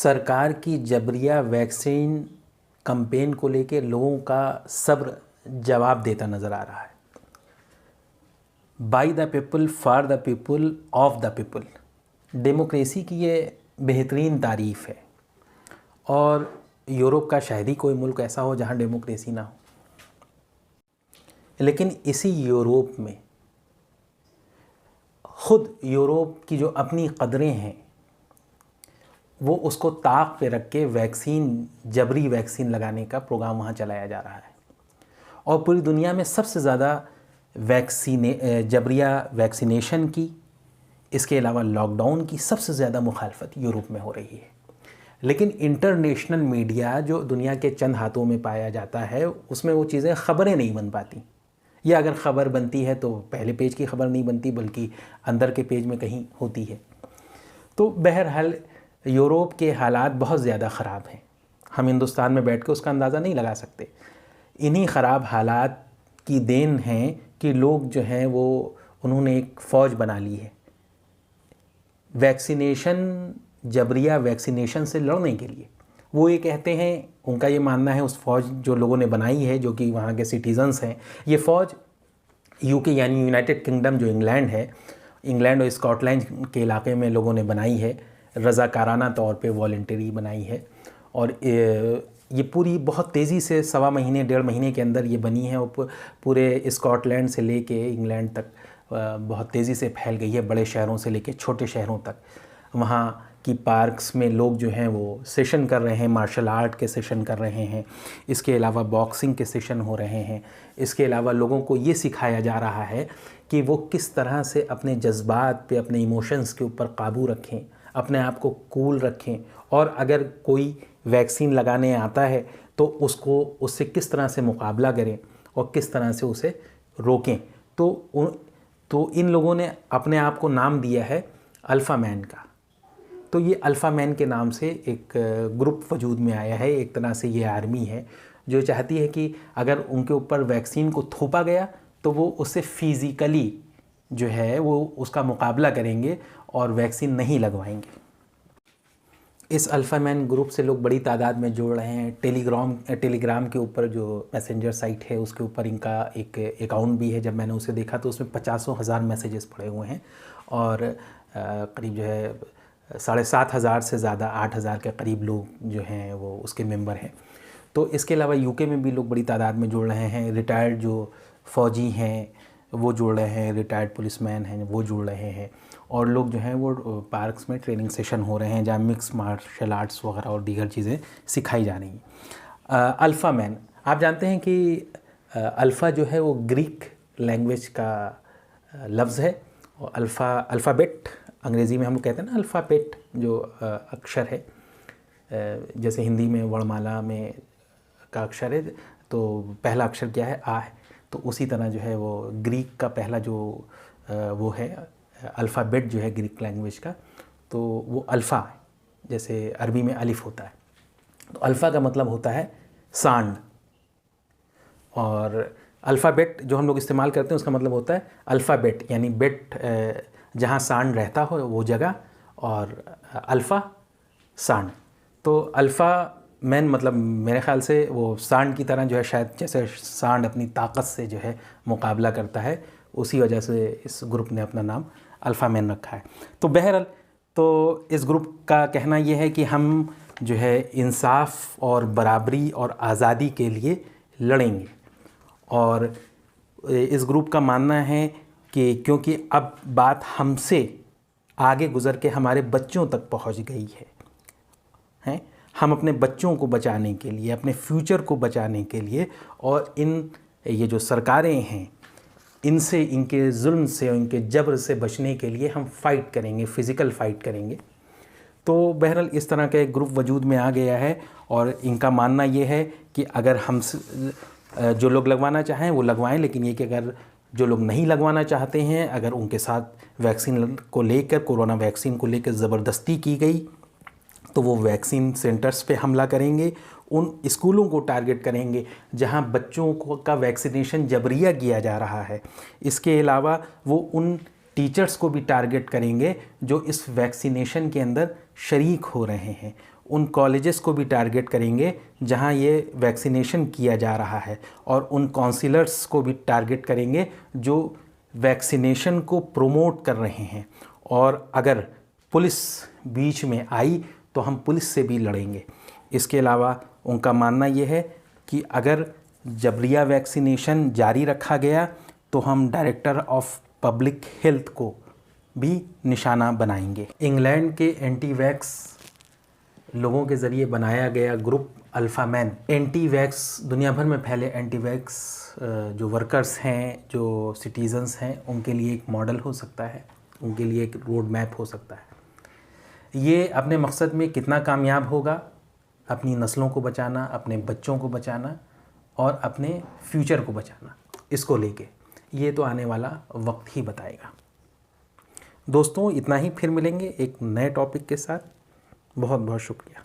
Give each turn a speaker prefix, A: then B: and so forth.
A: सरकार की जबरिया vaccine campaign को लेके लोगों का सब्र जवाब देता नज़र आ रहा है। By the people, for the people, of the people, democracy की ये बेहतरीन तारीफ़ है। और यूरोप का शायद ही कोई मुल्क ऐसा हो जहाँ डेमोक्रेसी ना हो। लेकिन इसी यूरोप में ख़ुद यूरोप की जो अपनी कदरें हैं वो उसको ताक पे रख के जबरी वैक्सीन लगाने का प्रोग्राम वहाँ चलाया जा रहा है। और पूरी दुनिया में सबसे ज़्यादा जबरिया वैक्सीनेशन की, इसके अलावा लॉकडाउन की सबसे ज़्यादा मुखालफत यूरोप में हो रही है। लेकिन इंटरनेशनल मीडिया जो दुनिया के चंद हाथों में पाया जाता है उसमें वो चीज़ें ख़बरें नहीं बन पाती, या अगर ख़बर बनती है तो पहले पेज की ख़बर नहीं बनती बल्कि अंदर के पेज में कहीं होती है। तो बहरहाल यूरोप के हालात बहुत ज़्यादा ख़राब हैं। हम हिंदुस्तान में बैठ के उसका अंदाज़ा नहीं लगा सकते। इन्हीं ख़राब हालात की देन है कि लोग जो हैं वो उन्होंने एक फ़ौज बना ली है जबरिया वैक्सीनेशन से लड़ने के लिए। वो ये कहते हैं, उनका ये मानना है, उस फ़ौज जो लोगों ने बनाई है जो कि वहाँ के सिटीज़न्स हैं, ये फ़ौज यूके यानी यूनाइटेड किंगडम जो इंग्लैंड है, इंग्लैंड और स्कॉटलैंड के इलाके में लोगों ने बनाई है, रज़ाकाराना तौर पे वॉलंटरी बनाई है। और ये पूरी बहुत तेज़ी से 1.25 महीने 1.5 महीने के अंदर ये बनी है और पूरे स्कॉटलैंड से लेके इंग्लैंड तक बहुत तेज़ी से फैल गई है, बड़े शहरों से लेके छोटे शहरों तक। वहाँ की पार्क्स में लोग जो हैं वो सेशन कर रहे हैं, मार्शल आर्ट के सेशन कर रहे हैं, इसके अलावा बॉक्सिंग के सेशन हो रहे हैं। इसके अलावा लोगों को ये सिखाया जा रहा है कि वो किस तरह से अपने जज्बात पे, अपने इमोशंस के ऊपर काबू रखें, अपने आप को कूल रखें, और अगर कोई वैक्सीन लगाने आता है तो उससे किस तरह से मुकाबला करें और किस तरह से उसे रोकें। तो इन लोगों ने अपने आप को नाम दिया है अल्फ़ा मैन का। तो ये अल्फ़ा मैन के नाम से एक ग्रुप वजूद में आया है। एक तरह से ये आर्मी है जो चाहती है कि अगर उनके ऊपर वैक्सीन को थोपा गया तो वो उससे फ़िज़िकली जो है वो उसका मुकाबला करेंगे और वैक्सीन नहीं लगवाएंगे। इस अल्फ़ा मैन ग्रुप से लोग बड़ी तादाद में जुड़ रहे हैं। टेलीग्राम के ऊपर जो मैसेंजर साइट है उसके ऊपर इनका एक अकाउंट भी है। जब मैंने उसे देखा तो उसमें 50,000 मैसेजेस पड़े हुए हैं और करीब जो है 7,500 से ज़्यादा 8,000 के करीब लोग जो हैं वो उसके मेंबर हैं। तो इसके अलावा यूके में भी लोग बड़ी तादाद में जुड़ रहे हैं। रिटायर्ड जो फ़ौजी हैं वो जुड़ रहे हैं, रिटायर्ड पुलिसमैन हैं वो जुड़ रहे हैं, और लोग जो हैं वो पार्क्स में ट्रेनिंग सेशन हो रहे हैं जहाँ मिक्स मार्शल आर्ट्स वगैरह और दीगर चीज़ें सिखाई जा रही हैं। अल्फ़ा मैन, आप जानते हैं कि अल्फ़ा जो है वो ग्रीक लैंग्वेज का लफ्ज़ है, और अल्फ़ाबेट अंग्रेज़ी में हम कहते हैं ना, अल्फ़ाबेट जो अक्षर है, जैसे हिंदी में वर्णमाला में का अक्षर है तो पहला अक्षर क्या है, आ है। तो उसी तरह जो है वो ग्रीक का पहला जो वो है अल्फ़ाबेट जो है ग्रीक लैंग्वेज का, तो वो अल्फ़ा है, जैसे अरबी में अलिफ होता है। तो अल्फ़ा का मतलब होता है सांड, और अल्फ़ाबेट जो हम लोग इस्तेमाल करते हैं उसका मतलब होता है अल्फ़ाबेट, यानी बेट जहाँ सांड रहता हो वो जगह, और अल्फ़ा सांड। तो अल्फ़ा मैन मतलब मेरे ख़्याल से वो सांड की तरह जो है, शायद जैसे सांड अपनी ताकत से जो है मुकाबला करता है, उसी वजह से इस ग्रुप ने अपना नाम अल्फ़ा मैन रखा है। तो बहरहाल तो इस ग्रुप का कहना ये है कि हम जो है इंसाफ और बराबरी और आज़ादी के लिए लड़ेंगे। और इस ग्रुप का मानना है कि क्योंकि अब बात हमसे आगे गुज़र के हमारे बच्चों तक पहुंच गई है, हम अपने बच्चों को बचाने के लिए, अपने फ्यूचर को बचाने के लिए, और ये जो सरकारें हैं इनसे, इनके जुल्म से और इनके जबर से बचने के लिए हम फ़ाइट करेंगे, फ़िज़िकल फ़ाइट करेंगे। तो बहरहाल इस तरह का एक ग्रुप वजूद में आ गया है, और इनका मानना ये है कि अगर हम जो लोग लगवाना चाहें वो लगवाएं, लेकिन ये कि अगर जो लोग नहीं लगवाना चाहते हैं, अगर उनके साथ वैक्सीन को लेकर, कोरोना वैक्सीन को लेकर ज़बरदस्ती की गई तो वो वैक्सीन सेंटर्स पे हमला करेंगे, उन स्कूलों को टारगेट करेंगे जहां बच्चों को का वैक्सीनेशन जबरिया किया जा रहा है। इसके अलावा वो उन टीचर्स को भी टारगेट करेंगे जो इस वैक्सीनेशन के अंदर शरीक हो रहे हैं, उन कॉलेजेस को भी टारगेट करेंगे जहां ये वैक्सीनेशन किया जा रहा है, और उन काउंसलर्स को भी टारगेट करेंगे जो वैक्सीनेशन को प्रोमोट कर रहे हैं। और अगर पुलिस बीच में आई तो हम पुलिस से भी लड़ेंगे। इसके अलावा उनका मानना ये है कि अगर जबरिया वैक्सीनेशन जारी रखा गया तो हम डायरेक्टर ऑफ पब्लिक हेल्थ को भी निशाना बनाएंगे। इंग्लैंड के एंटी वैक्स लोगों के ज़रिए बनाया गया group alpha man anti wax दुनिया भर में फैले एंटी वैक्स जो वर्कर्स हैं, जो सिटीज़न्स हैं, उनके लिए एक मॉडल हो सकता है, उनके लिए एक रोड मैप हो सकता है। ये अपने मकसद में कितना कामयाब होगा, अपनी नस्लों को बचाना, अपने बच्चों को बचाना और अपने फ्यूचर को बचाना, इसको लेके ये तो आने वाला वक्त ही बताएगा। दोस्तों इतना ही, फिर मिलेंगे एक नए टॉपिक के साथ। बहुत बहुत शुक्रिया।